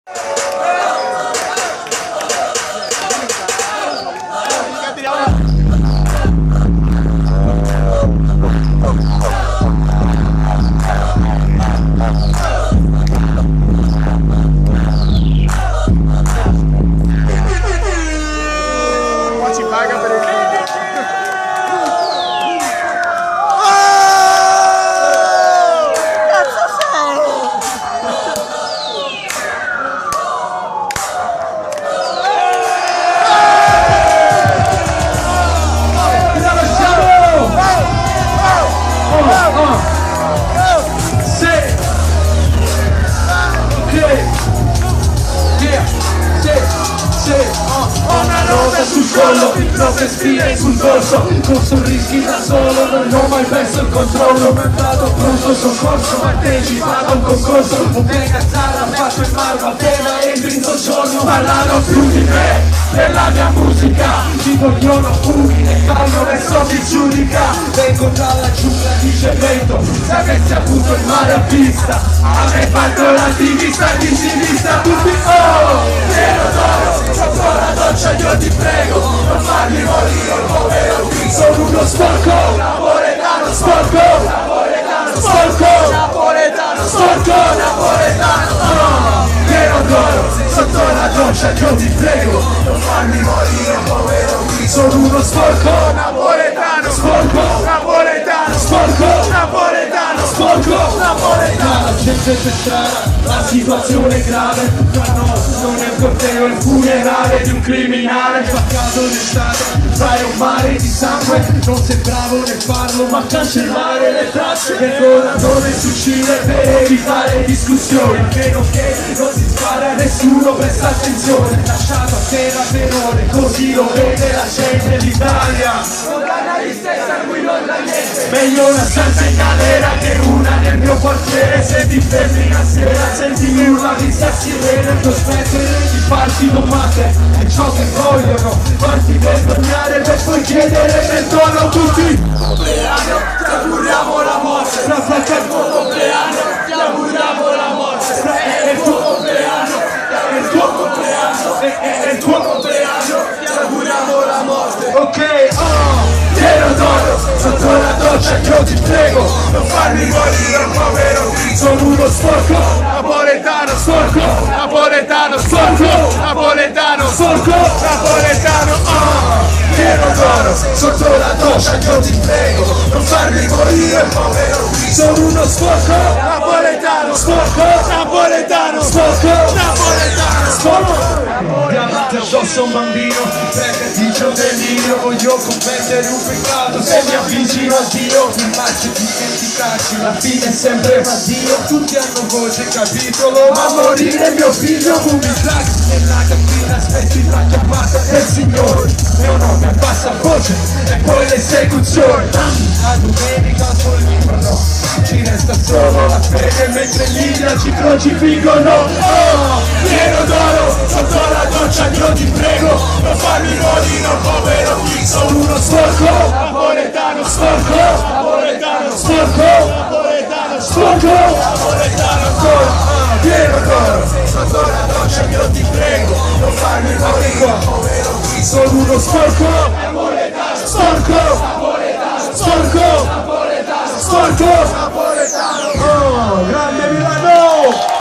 Ci paga per il video. Cazzo sei? Una rosa sul collo, grosse spine sul dorso, con sorrisi da solo, non ho mai perso il controllo. Mi è andato pronto soccorso, partecipato a un concorso, un mega zara fatto in marmo appena entri in soggiorno. Parlano più di me, della mia musica, mi vogliono umile, fanno verso chi giudica. Vengo dalla giungla di cemento, se avessi avuto il mare a vista, avrei fatto l'attivista di sinistra. Tutti pieno d'oro, sotto la doccia io ti prego, non farmi morire il povero qui. Sono uno sporco, napoletano, sporco, napoletano, sporco, napoletano, sporco, napoletano. Pieno d'oro, sotto la doccia io ti prego, non farmi morire il povero qui. Sono uno sporco, napoletano, sporco, napoletano, sporco, napoletano, sporco, napoletano. Gente per strada, la situazione è grave, ma no, non è il corteo, è il funerale di un criminale. Fa caso d'estate, fai un mare di sangue, non sei bravo nel farlo, ma cancellare le tracce. Ancora dove si uccide per evitare discussioni, a meno che non si spara a nessuno, presta attenzione. Lasciato a terra per ore, così lo vede la gente d'Italia. Non gana gli stessi a cui non dà niente. Meglio una stanza in galera che una nel mio quartiere. Se ti fermi la sera, senti urla di sirene, il tuo spettro ti farti domande, è ciò che vogliono, farti vergognare per poi chiedere perdono a tutti. Compleanno, ti auguriamo la morte, fra fratello il tuo compleanno, ti auguriamo la morte, è il tuo compleanno, è il tuo compleanno, è il tuo compleanno, ti auguriamo la morte. Ok, pieno d'oro, sotto la doccia io ti prego, non farmi morire un povero qui. Sono uno sporco, napoletano, sporco, napoletano, sporco, napoletano, sporco, napoletano. Pieno d'oro, sotto la doccia io ti prego, non farmi morire un povero qui. Sono uno sporco, napoletano, sporco, napoletano, sporco, napoletano, sporco. Davanti addosso a un bambino, perché dice un delirio, voglio commettere un peccato, se mi avvicino a Dio mi faccio dimenticarci, la fine è sempre Dio. Tutti hanno voce, capitolo, ma morire mio figlio. Umiltà nella cabina, aspetti la chiamata del Signore, mio nome abbassa voce e poi l'esecuzione. La domenica sul libro no, ci resta solo la fede mentre l'India ci crocifiggono. Pieno d'oro, sotto la doccia io ti prego, non farmi morire un povero qui. Sono uno sporco, napoletano, sporco, napoletano, sporco, napoletano, sporco, napoletano ancora. Pieno d'oro, sotto la doccia io ti prego, non farmi morire un povero qui. Sono uno sporco, napoletano, sporco, napoletano, sporco, napoletano, sporco, napoletano. Grande Milano!